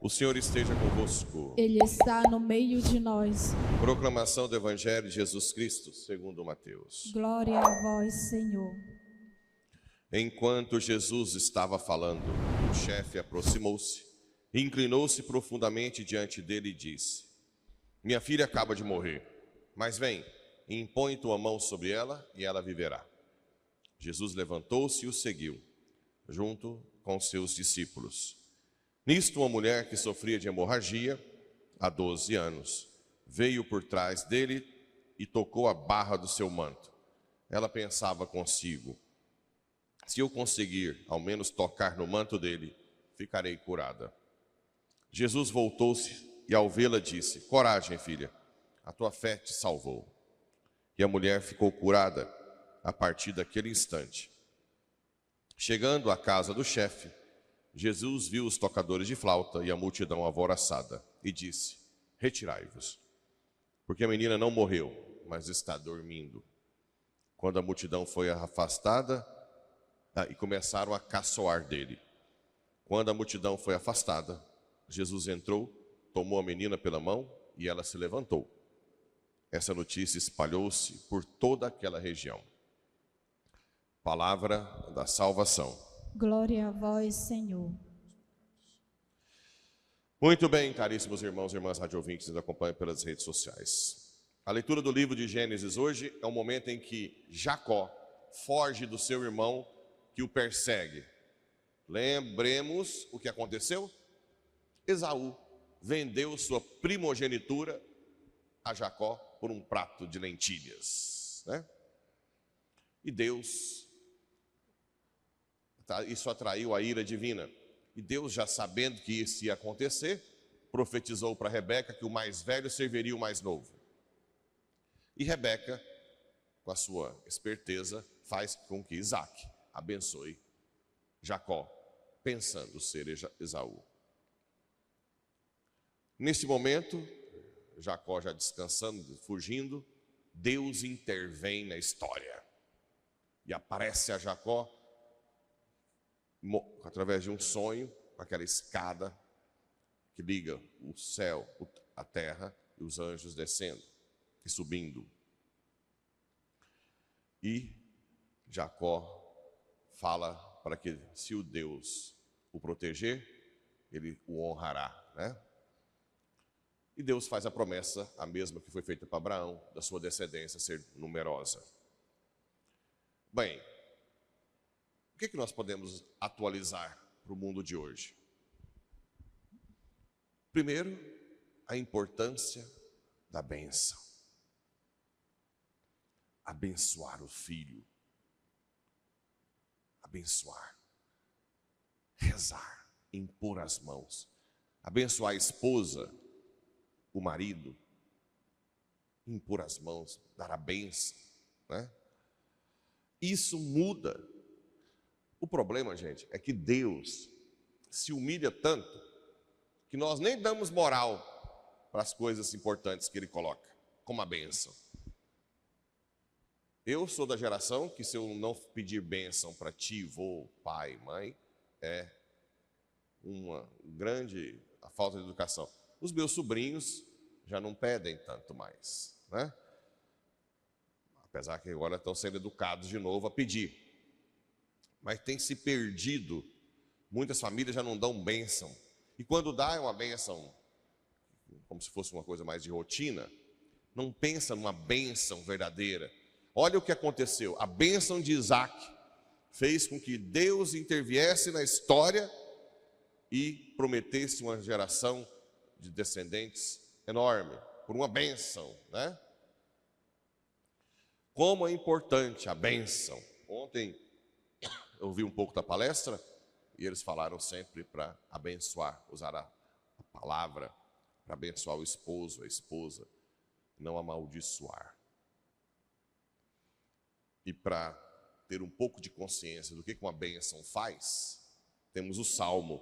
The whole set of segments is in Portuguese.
O Senhor esteja convosco. Ele está no meio de nós. Proclamação do Evangelho de Jesus Cristo, segundo Mateus. Glória a vós, Senhor. Enquanto Jesus estava falando, o chefe aproximou-se, inclinou-se profundamente diante dele e disse: Minha filha acaba de morrer, mas vem, impõe tua mão sobre ela e ela viverá. Jesus levantou-se e o seguiu, junto com seus discípulos. Nisto, uma mulher que sofria de hemorragia há 12 anos veio por trás dele e tocou a barra do seu manto. Ela pensava consigo: se eu conseguir ao menos tocar no manto dele, ficarei curada. Jesus voltou-se e ao vê-la disse: Coragem, filha, a tua fé te salvou. E a mulher ficou curada a partir daquele instante. Chegando à casa do chefe, Jesus viu os tocadores de flauta e a multidão alvoroçada e disse: Retirai-vos, porque a menina não morreu, mas está dormindo. Quando a multidão foi afastada, e começaram a caçoar dele. Quando a multidão foi afastada, Jesus entrou, tomou a menina pela mão e ela se levantou. Essa notícia espalhou-se por toda aquela região. Palavra da salvação. Glória a vós, Senhor. Muito bem, caríssimos irmãos e irmãs radiovintes que nos acompanham pelas redes sociais. A leitura do livro de Gênesis hoje é o momento em que Jacó foge do seu irmão que o persegue. Lembremos o que aconteceu? Esaú vendeu sua primogenitura a Jacó por um prato de lentilhas, né? E Deus, isso atraiu a ira divina. E Deus, já sabendo que isso ia acontecer, profetizou para Rebeca que o mais velho serviria o mais novo. E Rebeca, com a sua esperteza, faz com que Isaac abençoe Jacó, pensando ser Esaú. Nesse momento, Jacó já descansando, fugindo, Deus intervém na história. E aparece a Jacó através de um sonho, aquela escada que liga o céu, a terra e os anjos descendo e subindo. E Jacó fala para que, se o Deus o proteger, ele o honrará, né? E Deus faz a promessa, a mesma que foi feita para Abraão, da sua descendência ser numerosa. Bem, o que nós podemos atualizar para o mundo de hoje? Primeiro, a importância da bênção. Abençoar o filho. Abençoar. Rezar. Impor as mãos. Abençoar a esposa, o marido. Impor as mãos, dar a bênção, né? Isso muda. O problema, gente, é que Deus se humilha tanto que nós nem damos moral para as coisas importantes que Ele coloca, como a bênção. Eu sou da geração que, se eu não pedir bênção para tio, vô, pai, mãe, é uma grande a falta de educação. Os meus sobrinhos já não pedem tanto mais, né? Apesar que agora estão sendo educados de novo a pedir. Mas tem se perdido, muitas famílias já não dão bênção. E quando dá é uma bênção, como se fosse uma coisa mais de rotina, não pensa numa bênção verdadeira. Olha o que aconteceu, a bênção de Isaac fez com que Deus interviesse na história e prometesse uma geração de descendentes enorme, por uma bênção, né? Como é importante a bênção. Ontem eu ouvi um pouco da palestra e eles falaram sempre para abençoar, usar a palavra para abençoar o esposo, a esposa, não amaldiçoar. E para ter um pouco de consciência do que uma bênção faz, temos o Salmo.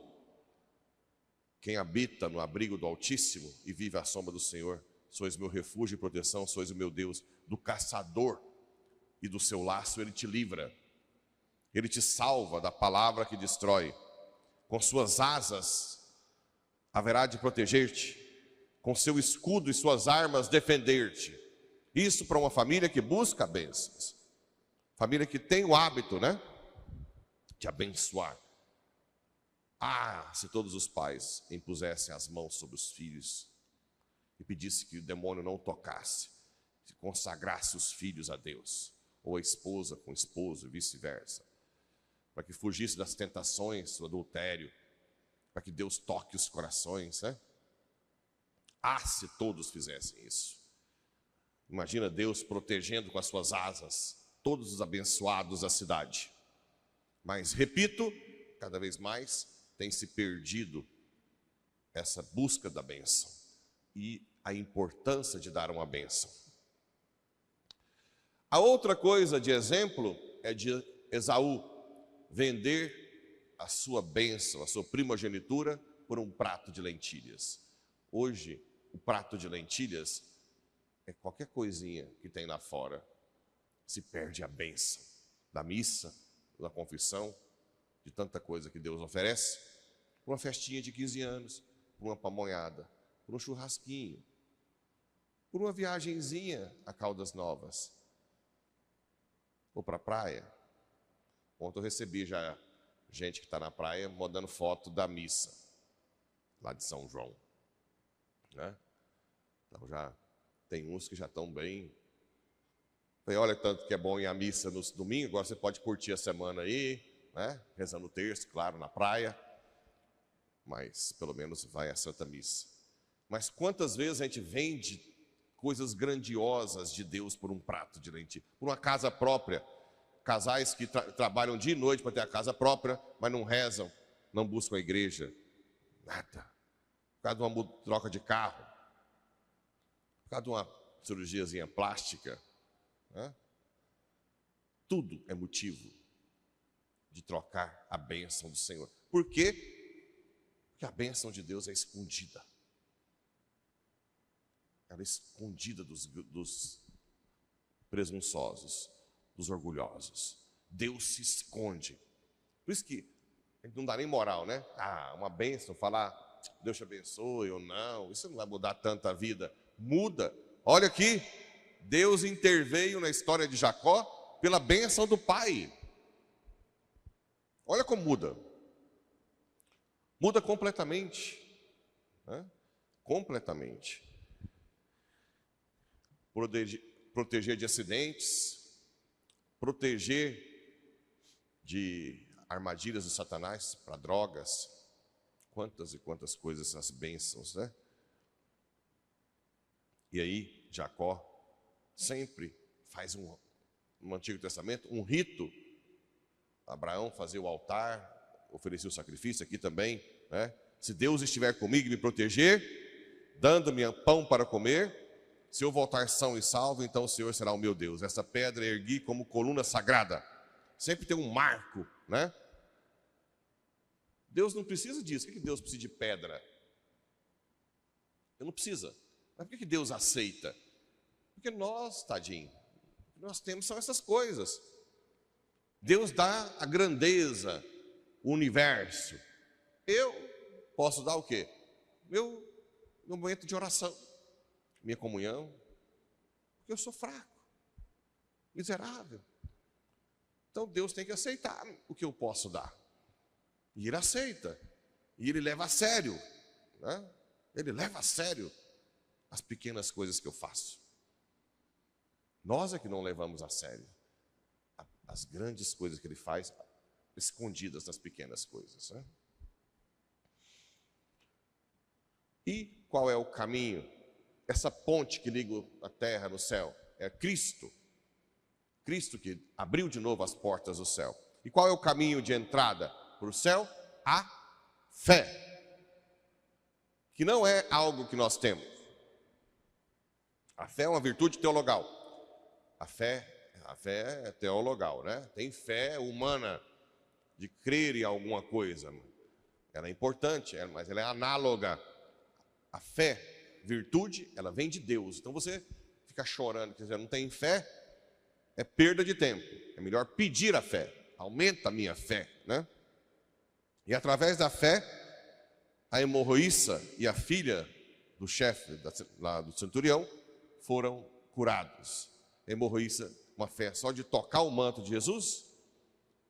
Quem habita no abrigo do Altíssimo e vive à sombra do Senhor, sois meu refúgio e proteção, sois o meu Deus. Do caçador e do seu laço ele te livra. Ele te salva da palavra que destrói. Com suas asas haverá de proteger-te, com seu escudo e suas armas defender-te. Isso para uma família que busca bênçãos. Família que tem o hábito, né, de abençoar. Ah, se todos os pais impusessem as mãos sobre os filhos e pedissem que o demônio não tocasse, que consagrasse os filhos a Deus, ou a esposa com o esposo e vice-versa, para que fugisse das tentações, do adultério, para que Deus toque os corações, né? Ah, se todos fizessem isso. Imagina Deus protegendo com as suas asas todos os abençoados da cidade. Mas, repito, cada vez mais tem se perdido essa busca da bênção e a importância de dar uma bênção. A outra coisa de exemplo é de Esaú vender a sua bênção, a sua primogenitura, por um prato de lentilhas. Hoje, o prato de lentilhas é qualquer coisinha que tem lá fora. Se perde a bênção da missa, da confissão, de tanta coisa que Deus oferece, por uma festinha de 15 anos, por uma pamonhada, por um churrasquinho, por uma viagenzinha a Caldas Novas, ou para a praia. Ontem eu recebi já gente que está na praia mandando foto da missa, lá de São João, né? Então já tem uns que já estão bem. Falei, olha, tanto que é bom ir à missa no domingo, agora você pode curtir a semana aí, né? Rezando o terço, claro, na praia, mas pelo menos vai à Santa Missa. Mas quantas vezes a gente vende coisas grandiosas de Deus por um prato de lentilha, por uma casa própria? Casais que trabalham dia e noite para ter a casa própria, mas não rezam, não buscam a igreja, nada. Por causa de uma troca de carro, por causa de uma cirurgiazinha plástica, né? Tudo é motivo de trocar a bênção do Senhor. Por quê? Porque a bênção de Deus é escondida. Ela é escondida dos presunçosos, dos orgulhosos. Deus se esconde. Por isso que a gente não dá nem moral, né? Ah, uma bênção, falar Deus te abençoe ou não, isso não vai mudar tanta vida. Muda. Olha aqui, Deus interveio na história de Jacó pela bênção do pai. Olha como muda. Muda completamente, né? Completamente. Proteger de acidentes, proteger de armadilhas de Satanás para drogas, quantas e quantas coisas, essas bênçãos, né? E aí, Jacó sempre faz no Antigo Testamento um rito. Abraão fazia o altar, oferecia o sacrifício, aqui também, né? Se Deus estiver comigo e me proteger, dando-me pão para comer, se eu voltar são e salvo, então o Senhor será o meu Deus. Essa pedra ergui como coluna sagrada. Sempre tem um marco, né? Deus não precisa disso. Por que Deus precisa de pedra? Ele não precisa. Mas por que Deus aceita? Porque nós, tadinho, o que nós temos são essas coisas. Deus dá a grandeza, o universo. Eu posso dar o quê? Meu momento de oração, minha comunhão, porque eu sou fraco, miserável. Então Deus tem que aceitar o que eu posso dar. E Ele aceita. E Ele leva a sério, né? Ele leva a sério as pequenas coisas que eu faço. Nós é que não levamos a sério as grandes coisas que Ele faz, escondidas nas pequenas coisas, né? E qual é o caminho? Essa ponte que liga a terra no céu é Cristo. Cristo que abriu de novo as portas do céu. E qual é o caminho de entrada para o céu? A fé. Que não é algo que nós temos. A fé é uma virtude teologal. A fé é teologal, né? Tem fé humana de crer em alguma coisa. Ela é importante, mas ela é análoga. A fé virtude, ela vem de Deus. Então você fica chorando, quer dizer, não tem fé, é perda de tempo. É melhor pedir a fé. Aumenta a minha fé, né? E através da fé, a hemorroíça e a filha do chefe lá do centurião foram curados. A hemorroíça, uma fé só de tocar o manto de Jesus,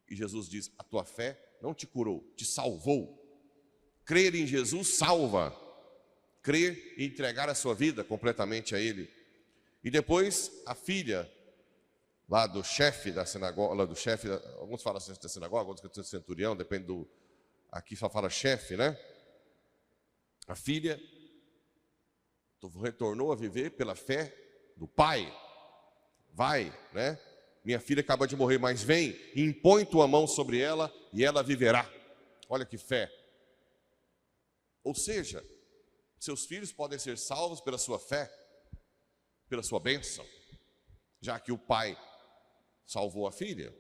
e Jesus diz: a tua fé não te curou, te salvou. Crer em Jesus salva. Crer e entregar a sua vida completamente a Ele. E depois a filha lá do chefe da sinagoga, alguns falam assim da sinagoga, outros do centurião, depende do. Aqui só fala chefe, né? A filha retornou a viver pela fé do pai. Vai, né? Minha filha acaba de morrer, mas vem, impõe tua mão sobre ela e ela viverá. Olha que fé. Ou seja, seus filhos podem ser salvos pela sua fé, pela sua bênção, já que o pai salvou a filha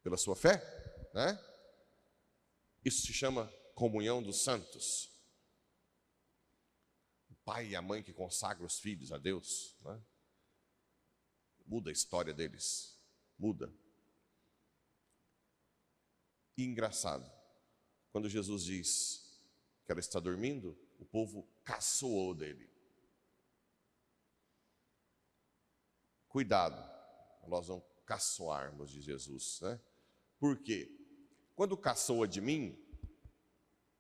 pela sua fé, né? Isso se chama comunhão dos santos. O pai e a mãe que consagram os filhos a Deus, né? Muda a história deles, muda. E engraçado, quando Jesus diz que ela está dormindo, o povo caçoou dele. Cuidado, nós não caçoarmos de Jesus, né? Por quê? Quando caçoa de mim,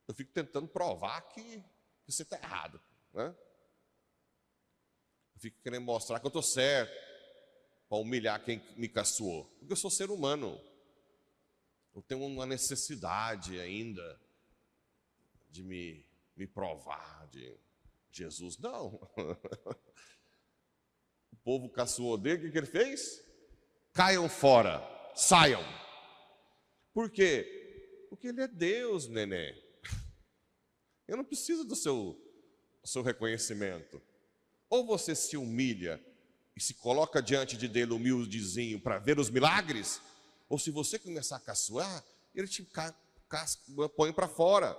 eu fico tentando provar que você está errado, né? Eu fico querendo mostrar que eu estou certo, para humilhar quem me caçoou. Porque eu sou ser humano. Eu tenho uma necessidade ainda de me provar de Jesus. Não. O povo caçoou dele, o que ele fez? Caiam fora, saiam. Por quê? Porque ele é Deus, nenê. Eu não preciso do seu reconhecimento. Ou você se humilha e se coloca diante de dele humildezinho para ver os milagres, ou se você começar a caçoar, ele te põe para fora.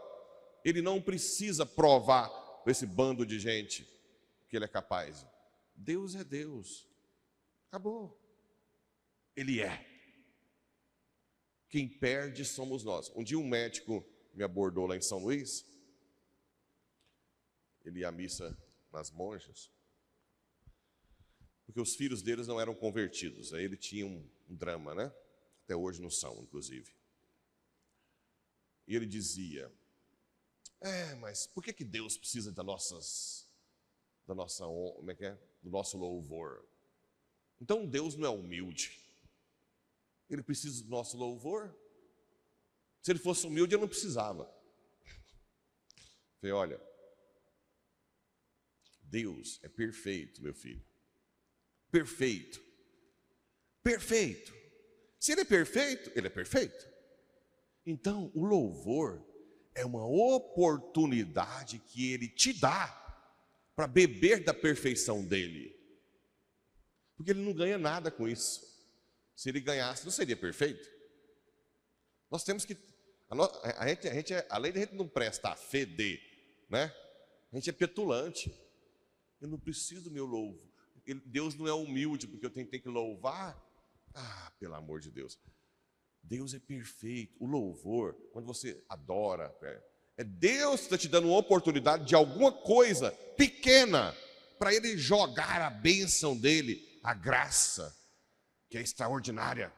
Ele não precisa provar para esse bando de gente que ele é capaz. Deus é Deus. Acabou. Ele é. Quem perde somos nós. Um dia um médico me abordou lá em São Luís. Ele ia à missa nas monjas, porque os filhos deles não eram convertidos. Aí ele tinha um drama, né? Até hoje não são, inclusive. E ele dizia: mas por que Deus precisa do nosso louvor? Então Deus não é humilde. Ele precisa do nosso louvor? Se ele fosse humilde, ele não precisava. Eu falei: olha, Deus é perfeito, meu filho. Perfeito. Perfeito. Se ele é perfeito, ele é perfeito. Então, o louvor é uma oportunidade que ele te dá para beber da perfeição dele. Porque ele não ganha nada com isso. Se ele ganhasse, não seria perfeito. Nós temos que... além de a gente não prestar fede, né? A gente é petulante. Eu não preciso do meu louvor. Deus não é humilde porque eu tenho que louvar. Pelo amor de Deus. Deus é perfeito. O louvor, quando você adora, é Deus que está te dando uma oportunidade de alguma coisa pequena para Ele jogar a bênção dEle, a graça, que é extraordinária.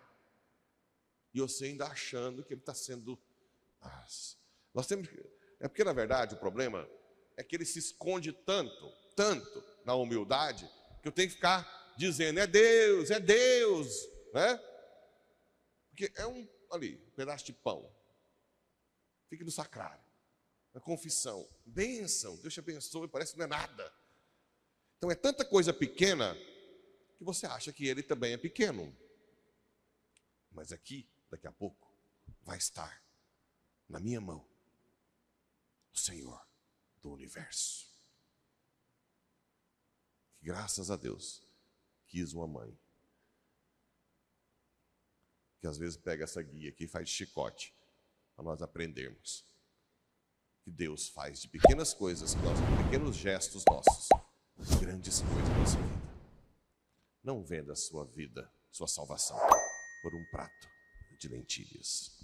E você ainda achando que Ele está sendo... Nós temos... É porque, na verdade, o problema é que Ele se esconde tanto na humildade, que eu tenho que ficar dizendo: é Deus, né? Porque é um pedaço de pão. Fica no sacrário, na confissão, bênção, Deus te abençoe, parece que não é nada. Então é tanta coisa pequena que você acha que Ele também é pequeno. Mas aqui, daqui a pouco, vai estar na minha mão o Senhor do universo. Graças a Deus, quis uma mãe que às vezes pega essa guia aqui e faz chicote para nós aprendermos que Deus faz de pequenas coisas, de pequenos gestos nossos, grandes coisas na nossa vida. Não venda a sua vida, sua salvação, por um prato de lentilhas.